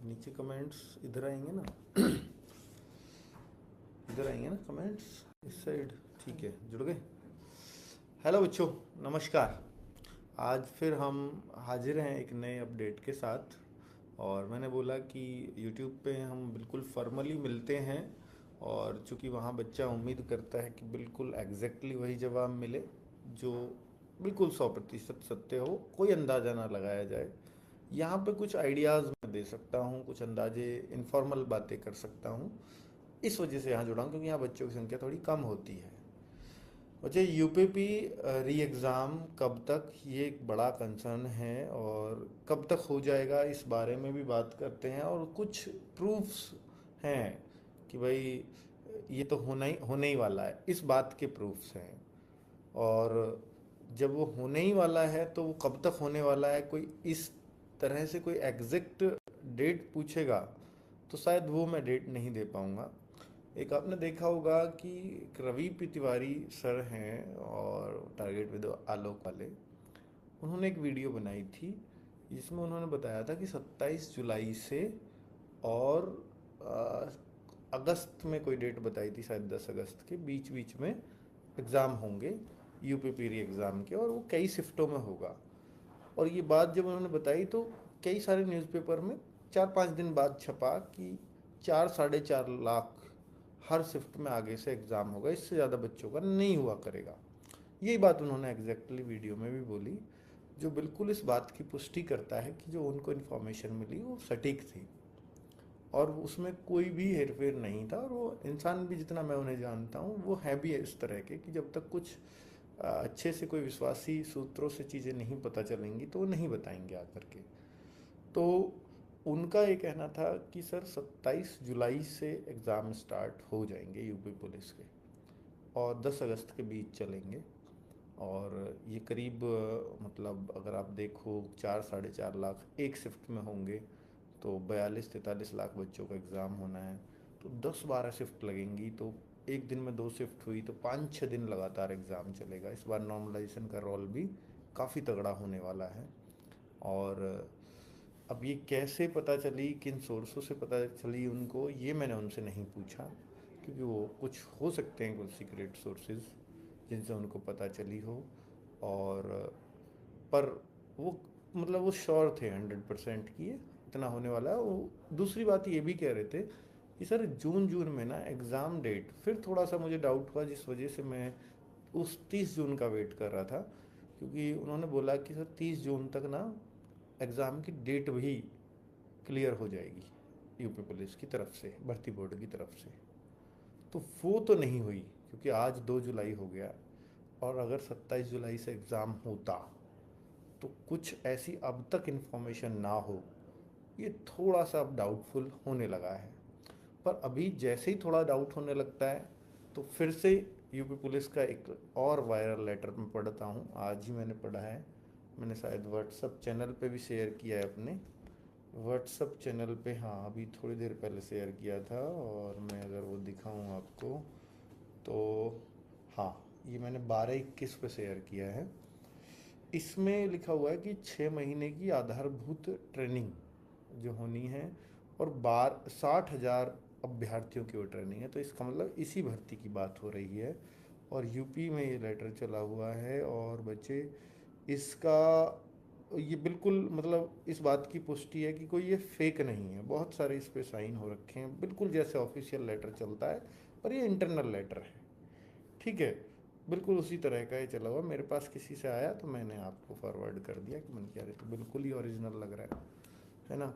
नीचे कमेंट्स इधर आएंगे ना इधर आएंगे ना कमेंट्स इस साइड। ठीक है, जुड़ गए। हेलो बच्चों, नमस्कार। आज फिर हम हाजिर हैं एक नए अपडेट के साथ। और मैंने बोला कि YouTube पे हम बिल्कुल फॉर्मली मिलते हैं, और चूंकि वहाँ बच्चा उम्मीद करता है कि बिल्कुल एग्जैक्टली वही जवाब मिले जो बिल्कुल 100% सत्य हो, कोई अंदाज़ा ना लगाया जाए। यहाँ पे कुछ आइडियाज़ मैं दे सकता हूँ, कुछ अंदाजे इनफॉर्मल बातें कर सकता हूँ। इस वजह से यहाँ जुड़ा हूँ क्योंकि यहाँ बच्चों की संख्या थोड़ी कम होती है। बच्चे, यूपीपी री एग्ज़ाम कब तक, ये एक बड़ा कंसर्न है, और कब तक हो जाएगा इस बारे में भी बात करते हैं। और कुछ प्रूफ्स हैं कि भाई ये तो होने ही वाला है, इस बात के प्रूफ्स हैं। और जब वो होने ही वाला है तो वो कब तक होने वाला है, कोई इस तरह से कोई एग्जैक्ट डेट पूछेगा तो शायद वो मैं डेट नहीं दे पाऊँगा। एक आपने देखा होगा कि एक रवि तिवारी सर हैं और टारगेट विद आलोक वाले, उन्होंने एक वीडियो बनाई थी जिसमें उन्होंने बताया था कि 27 जुलाई से और अगस्त में कोई डेट बताई थी, शायद 10 अगस्त के बीच बीच में एग्ज़ाम होंगे यूपी री एग्ज़ाम के, और वो कई शिफ्टों में होगा। और ये बात जब उन्होंने बताई तो कई सारे न्यूज़पेपर में 4-5 दिन बाद छपा कि 4-4.5 लाख हर शिफ्ट में आगे से एग्ज़ाम होगा, इससे ज़्यादा बच्चों का नहीं हुआ करेगा। यही बात उन्होंने एग्जैक्टली वीडियो में भी बोली, जो बिल्कुल इस बात की पुष्टि करता है कि जो उनको इन्फॉर्मेशन मिली वो सटीक थी और उसमें कोई भी हेरफेर नहीं था। और वो इंसान भी, जितना मैं उन्हें जानता हूँ, वो है भी इस तरह के कि जब तक कुछ अच्छे से कोई विश्वासी सूत्रों से चीज़ें नहीं पता चलेंगी तो वो नहीं बताएंगे आकर के। तो उनका ये कहना था कि सर 27 जुलाई से एग्ज़ाम स्टार्ट हो जाएंगे यूपी पुलिस के, और 10 अगस्त के बीच चलेंगे। और ये करीब मतलब अगर आप देखो 4-4.5 लाख एक शिफ्ट में होंगे तो 42-43 लाख बच्चों का एग्ज़ाम होना है। तो 10-12 शिफ्ट लगेंगी, तो एक दिन में 2 शिफ्ट हुई तो 5-6 दिन लगातार एग्ज़ाम चलेगा। इस बार नॉर्मलाइजेशन का रोल भी काफ़ी तगड़ा होने वाला है। और अब ये कैसे पता चली, किन सोर्सों से पता चली उनको, ये मैंने उनसे नहीं पूछा, क्योंकि वो कुछ हो सकते हैं कुछ सीक्रेट सोर्सेज जिनसे उनको पता चली हो। और पर वो मतलब वो श्योर थे 100% कि ये इतना होने वाला है। वो दूसरी बात ये भी कह रहे थे कि सर जून में ना एग्ज़ाम डेट, फिर थोड़ा सा मुझे डाउट हुआ, जिस वजह से मैं उस 30 जून का वेट कर रहा था, क्योंकि उन्होंने बोला कि सर 30 जून तक ना एग्ज़ाम की डेट भी क्लियर हो जाएगी यूपी पुलिस की तरफ से, भर्ती बोर्ड की तरफ से। तो वो तो नहीं हुई, क्योंकि आज 2 जुलाई हो गया, और अगर 27 जुलाई से एग्ज़ाम होता तो कुछ ऐसी अब तक इन्फॉर्मेशन ना हो, ये थोड़ा सा अब डाउटफुल होने लगा है। पर अभी जैसे ही थोड़ा डाउट होने लगता है तो फिर से यूपी पुलिस का एक और वायरल लेटर मैं पढ़ता हूँ, आज ही मैंने पढ़ा है। मैंने शायद व्हाट्सअप चैनल पे भी शेयर किया है, अपने व्हाट्सअप चैनल पे, हाँ अभी थोड़ी देर पहले शेयर किया था। और मैं अगर वो दिखाऊँ आपको तो हाँ, ये मैंने 12/21 पे शेयर किया है। इसमें लिखा हुआ है कि 6 महीने की आधारभूत ट्रेनिंग जो होनी है, और 60,000 अभ्यर्थियों की वो ट्रेनिंग है। तो इसका मतलब इसी भर्ती की बात हो रही है, और यूपी में ये लेटर चला हुआ है। और बच्चे, इसका ये बिल्कुल मतलब इस बात की पुष्टि है कि कोई ये फेक नहीं है। बहुत सारे इस पे साइन हो रखे हैं, बिल्कुल जैसे ऑफिशियल लेटर चलता है, पर ये इंटरनल लेटर है। ठीक है, बिल्कुल उसी तरह का ये चला हुआ। मेरे पास किसी से आया तो मैंने आपको फॉरवर्ड कर दिया कि मैंने कहा तो बिल्कुल ही ओरिजिनल लग रहा है ना।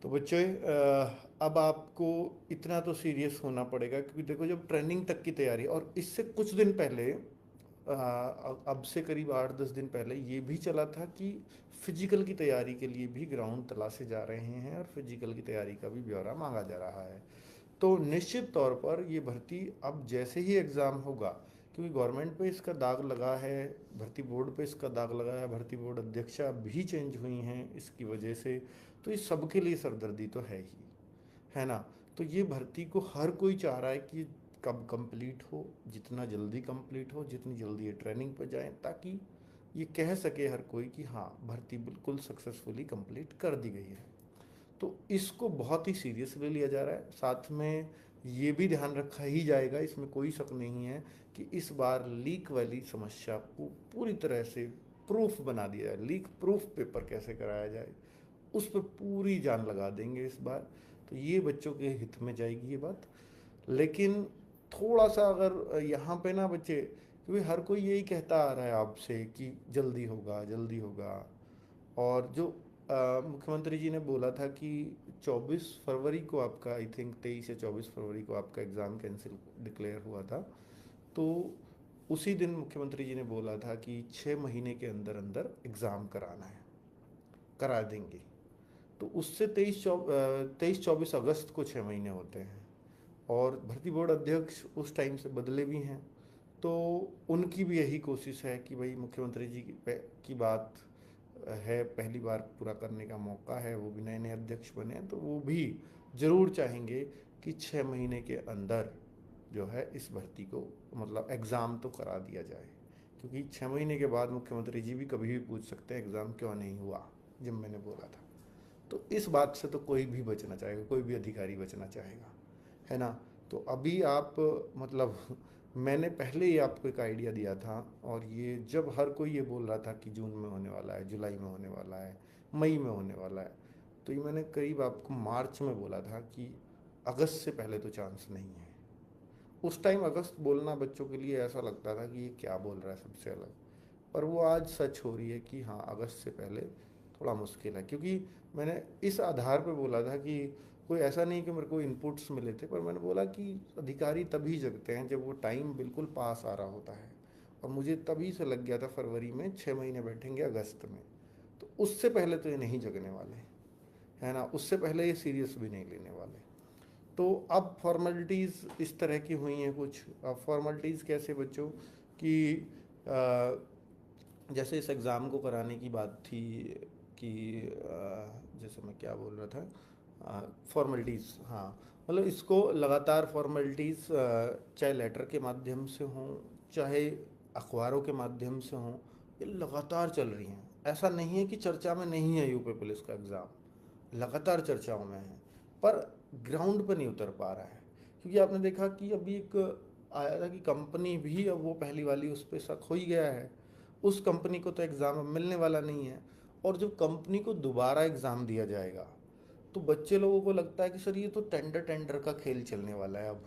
तो बच्चे, अब आपको इतना तो सीरियस होना पड़ेगा, क्योंकि देखो जब ट्रेनिंग तक की तैयारी, और इससे कुछ दिन पहले अब से करीब 8-10 दिन पहले ये भी चला था कि फिजिकल की तैयारी के लिए भी ग्राउंड तलाशे जा रहे हैं, और फिजिकल की तैयारी का भी ब्यौरा मांगा जा रहा है। तो निश्चित तौर पर ये भर्ती अब जैसे ही एग्ज़ाम होगा, क्योंकि गवर्नमेंट पे इसका दाग लगा है, भर्ती बोर्ड पे इसका दाग लगा है, भर्ती बोर्ड अध्यक्षा भी चेंज हुई हैं इसकी वजह से, तो ये सबके लिए सरदर्दी तो है ही, है ना। तो ये भर्ती को हर कोई चाह रहा है कि कब कंप्लीट हो, जितना जल्दी कंप्लीट हो, जितनी जल्दी ये ट्रेनिंग पर जाएं, ताकि ये कह सके हर कोई कि हाँ भर्ती बिल्कुल सक्सेसफुली कंप्लीट कर दी गई है। तो इसको बहुत ही सीरियसली लिया जा रहा है। साथ में ये भी ध्यान रखा ही जाएगा, इसमें कोई शक नहीं है कि इस बार लीक वाली समस्या को पूरी तरह से प्रूफ बना दिया जाए। लीक प्रूफ पेपर कैसे कराया जाए उस पर पूरी जान लगा देंगे इस बार। तो ये बच्चों के हित में जाएगी ये बात। लेकिन थोड़ा सा अगर यहाँ पे ना बच्चे, क्योंकि हर कोई यही कहता आ रहा है आपसे कि जल्दी होगा जल्दी होगा, और जो मुख्यमंत्री जी ने बोला था कि 24 फरवरी को आपका, आई थिंक 23 या 24 फरवरी को आपका एग्ज़ाम कैंसिल डिक्लेयर हुआ था, तो उसी दिन मुख्यमंत्री जी ने बोला था कि 6 महीने के अंदर अंदर एग्ज़ाम कराना है, करा देंगे। तो उससे 23-24 अगस्त को 6 महीने होते हैं, और भर्ती बोर्ड अध्यक्ष उस टाइम से बदले भी हैं, तो उनकी भी यही कोशिश है कि भाई मुख्यमंत्री जी की बात है, पहली बार पूरा करने का मौका है, वो भी नए नए अध्यक्ष बने हैं, तो वो भी ज़रूर चाहेंगे कि 6 महीने के अंदर जो है इस भर्ती को मतलब एग्ज़ाम तो करा दिया जाए। क्योंकि 6 महीने के बाद मुख्यमंत्री जी भी कभी भी पूछ सकते हैं एग्ज़ाम क्यों नहीं हुआ जब मैंने बोला था। तो इस बात से तो कोई भी बचना चाहेगा, कोई भी अधिकारी बचना चाहेगा, है ना। तो अभी आप मतलब मैंने पहले ही आपको एक आइडिया दिया था, और ये जब हर कोई ये बोल रहा था कि जून में होने वाला है, जुलाई में होने वाला है, मई में होने वाला है, तो ये मैंने करीब आपको मार्च में बोला था कि अगस्त से पहले तो चांस नहीं है। उस टाइम अगस्त बोलना बच्चों के लिए ऐसा लगता था कि ये क्या बोल रहा है सबसे अलग, पर वो आज सच हो रही है कि हाँ अगस्त से पहले थोड़ा मुश्किल है। क्योंकि मैंने इस आधार पे बोला था कि कोई ऐसा नहीं कि मेरे को इनपुट्स मिले थे, पर मैंने बोला कि अधिकारी तभी जगते हैं जब वो टाइम बिल्कुल पास आ रहा होता है, और मुझे तभी से लग गया था फरवरी में 6 महीने बैठेंगे अगस्त में, तो उससे पहले तो ये नहीं जगने वाले, है ना। उससे पहले ये सीरियस भी नहीं लेने वाले। तो अब फॉर्मेलिटीज़ इस तरह की हुई हैं कुछ। अब फॉर्मेलिटीज़ कैसे बच्चों कि जैसे इस एग्ज़ाम को कराने की बात थी कि जैसे मैं क्या बोल रहा था, फॉर्मेलिटीज़, हाँ, मतलब इसको लगातार फॉर्मेलिटीज़ चाहे लेटर के माध्यम से हों चाहे अखबारों के माध्यम से हों, ये लगातार चल रही हैं। ऐसा नहीं है कि चर्चा में नहीं है यूपी पुलिस का एग्ज़ाम, लगातार चर्चाओं में है, पर ग्राउंड पर नहीं उतर पा रहा है। क्योंकि आपने देखा कि अभी एक आया था कि कंपनी भी अब वो पहली वाली उस पर शक हो ही गया है, उस कंपनी को तो एग्ज़ाम अब मिलने वाला नहीं है। और जब कंपनी को दोबारा एग्ज़ाम दिया जाएगा तो बच्चे लोगों को लगता है कि सर ये तो टेंडर का खेल चलने वाला है अब,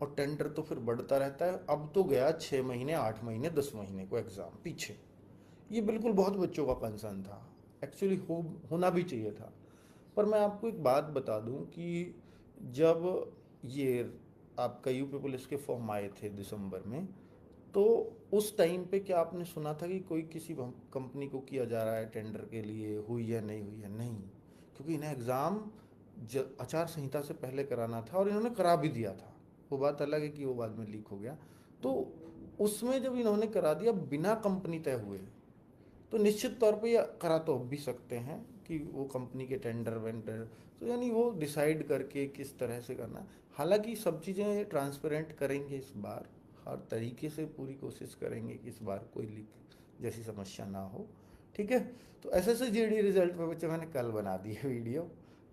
और टेंडर तो फिर बढ़ता रहता है। अब तो गया 6 महीने, 8 महीने, 10 महीने को एग्ज़ाम पीछे। ये बिल्कुल बहुत बच्चों का कंसर्न था, एक्चुअली होना भी चाहिए था। पर मैं आपको एक बात बता दूं कि जब ये आपका यूपी पुलिस के फॉर्म आए थे दिसंबर में, तो उस टाइम पे क्या आपने सुना था कि कोई किसी कंपनी को किया जा रहा है टेंडर के लिए, हुई है नहीं हुई है? नहीं, क्योंकि इन्हें एग्ज़ाम आचार संहिता से पहले कराना था और इन्होंने करा भी दिया था। वो बात अलग है कि वो बाद में लीक हो गया। तो उसमें जब इन्होंने करा दिया बिना कंपनी तय हुए, तो निश्चित तौर पे ये करा तो अब भी सकते हैं कि वो कंपनी के टेंडर वेंडर, तो यानी वो डिसाइड करके किस तरह से करना है। हालांकि सब चीज़ें ट्रांसपेरेंट करेंगे इस बार, हर तरीके से पूरी कोशिश करेंगे कि इस बार कोई लीक जैसी समस्या ना हो, ठीक है। तो SSC-GD रिजल्ट पे बच्चे मैंने कल बना दी है वीडियो,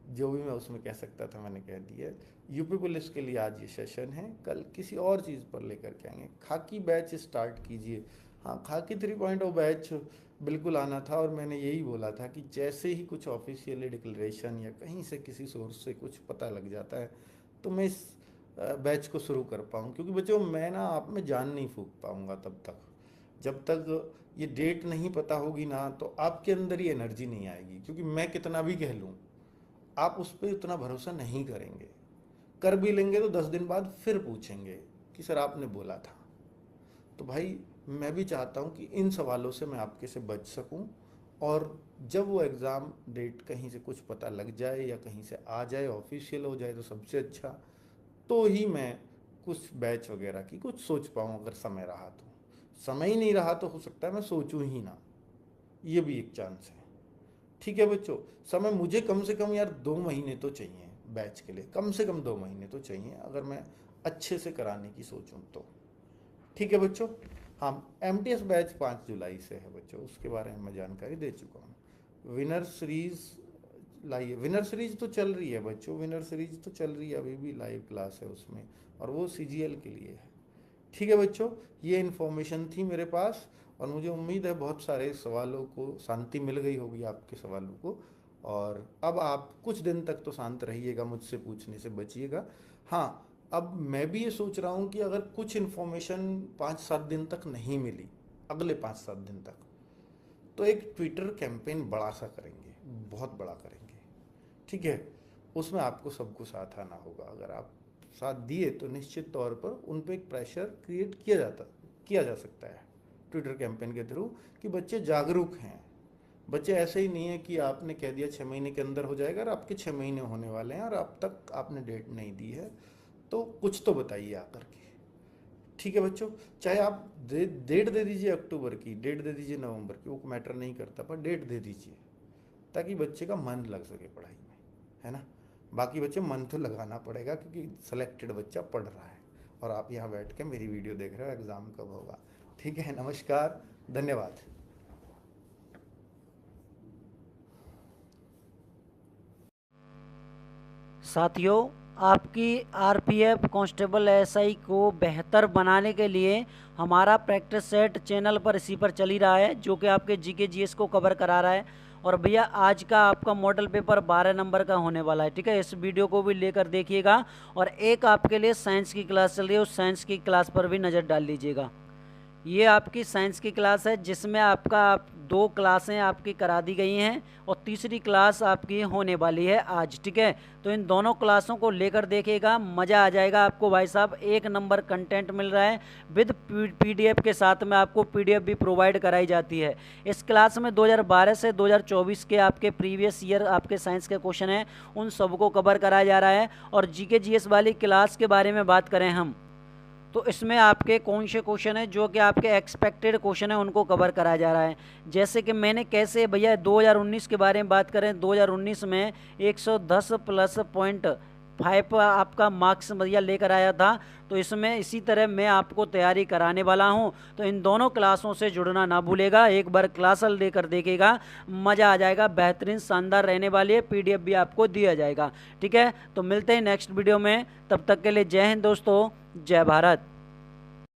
जो भी मैं उसमें कह सकता था मैंने कह दिया। यूपी पुलिस के लिए आज ये सेशन है, कल किसी और चीज़ पर लेकर के आएंगे। खाकी बैच स्टार्ट कीजिए। हाँ, खाकी 3.0 बैच बिल्कुल आना था, और मैंने यही बोला था कि जैसे ही कुछ ऑफिशियली डिक्लेरेशन या कहीं से किसी सोर्स से कुछ पता लग जाता है तो मैं इस बैच को शुरू कर पाऊँ। क्योंकि बच्चों मैं ना आप में जान नहीं फूंक पाऊँगा तब तक, जब तक ये डेट नहीं पता होगी ना, तो आपके अंदर ही एनर्जी नहीं आएगी। क्योंकि मैं कितना भी कह लूँ आप उस पर उतना भरोसा नहीं करेंगे, कर भी लेंगे तो 10 दिन बाद फिर पूछेंगे कि सर आपने बोला था। तो भाई मैं भी चाहता हूँ कि इन सवालों से मैं आपके से बच सकूँ, और जब वो एग्ज़ाम डेट कहीं से कुछ पता लग जाए या कहीं से आ जाए, ऑफिशियल हो जाए तो सबसे अच्छा, तो ही मैं कुछ बैच वगैरह की कुछ सोच पाऊँ। अगर समय रहा तो, समय ही नहीं रहा तो हो सकता है मैं सोचूं ही ना, ये भी एक चांस है। ठीक है बच्चों, समय मुझे कम से कम यार 2 महीने तो चाहिए बैच के लिए, कम से कम 2 महीने तो चाहिए अगर मैं अच्छे से कराने की सोचूं तो। ठीक है बच्चों। हाँ, MTS बैच 5 जुलाई से है बच्चों, उसके बारे में मैं जानकारी दे चुका हूँ। विनर सीरीज लाइए। विनर सीरीज तो चल रही है बच्चों, विनर सीरीज तो चल रही है, अभी भी लाइव क्लास है उसमें, और वो सीजीएल के लिए है। ठीक है बच्चों, ये इन्फॉर्मेशन थी मेरे पास, और मुझे उम्मीद है बहुत सारे सवालों को शांति मिल गई होगी आपके सवालों को। और अब आप कुछ दिन तक तो शांत रहिएगा, मुझसे पूछने से बचिएगा। हाँ, अब मैं भी ये सोच रहा हूँ कि अगर कुछ इन्फॉर्मेशन 5-7 दिन तक नहीं मिली, अगले 5-7 दिन तक, तो एक ट्विटर कैंपेन बड़ा सा करेंगे, बहुत बड़ा करेंगे। ठीक है, उसमें आपको सबको साथ आना होगा। अगर आप साथ दिए तो निश्चित तौर पर उन पर एक प्रेशर क्रिएट किया जा सकता है ट्विटर कैंपेन के थ्रू, कि बच्चे जागरूक हैं। बच्चे ऐसे ही नहीं है कि आपने कह दिया 6 महीने के अंदर हो जाएगा, और आपके 6 महीने होने वाले हैं और अब तक आपने डेट नहीं दी है, तो कुछ तो बताइए आकर के। ठीक है बच्चों, चाहे आप डेट दे दीजिए अक्टूबर की, डेट दे दीजिए नवंबर की, वो मैटर नहीं करता, पर डेट दे दीजिए ताकि बच्चे का मन लग सके पढ़ाई में, है ना। बाकी बच्चे मन तो लगाना पड़ेगा, क्योंकि सेलेक्टेड बच्चा पढ़ रहा है और आप यहाँ बैठ के मेरी वीडियो देख रहे हो, एग्ज़ाम कब होगा। ठीक है, नमस्कार, धन्यवाद। साथियों, आपकी आरपीएफ कांस्टेबल एसआई को बेहतर बनाने के लिए हमारा प्रैक्टिस सेट चैनल पर इसी पर चल ही रहा है, जो कि आपके जीके जीएस को कवर करा रहा है। और भैया आज का आपका मॉडल पेपर 12 नंबर का होने वाला है। ठीक है, इस वीडियो को भी लेकर देखिएगा। और एक आपके लिए साइंस की क्लास चल रही है, उस साइंस की क्लास पर भी नज़र डाल लीजिएगा। ये आपकी साइंस की क्लास है, जिसमें आपका 2 क्लासें आपकी करा दी गई हैं और तीसरी क्लास आपकी होने वाली है आज। ठीक है, तो इन दोनों क्लासों को लेकर देखिएगा, मज़ा आ जाएगा आपको भाई साहब। 1 नंबर कंटेंट मिल रहा है, विद पीडीएफ के साथ में आपको पीडीएफ भी प्रोवाइड कराई जाती है। इस क्लास में 2012 से 2024 के आपके प्रीवियस ईयर आपके साइंस के क्वेश्चन हैं, उन सबको कवर कराया जा रहा है। और जीके जीएस वाली क्लास के बारे में बात करें हम, तो इसमें आपके कौन से क्वेश्चन है जो कि आपके एक्सपेक्टेड क्वेश्चन है, उनको कवर कराया जा रहा है। जैसे कि मैंने कैसे भैया 2019 के बारे में बात करें, 2019 में 110 प्लस .5 आपका मार्क्स भैया लेकर आया था। तो इसमें इसी तरह मैं आपको तैयारी कराने वाला हूं, तो इन दोनों क्लासों से जुड़ना ना भूलेगा। एक बार क्लास लेकर देखेगा, मज़ा आ जाएगा, बेहतरीन शानदार रहने वाली है। पीडीएफ भी आपको दिया जाएगा। ठीक है, तो मिलते हैं नेक्स्ट वीडियो में, तब तक के लिए जय हिंद दोस्तों, जय भारत।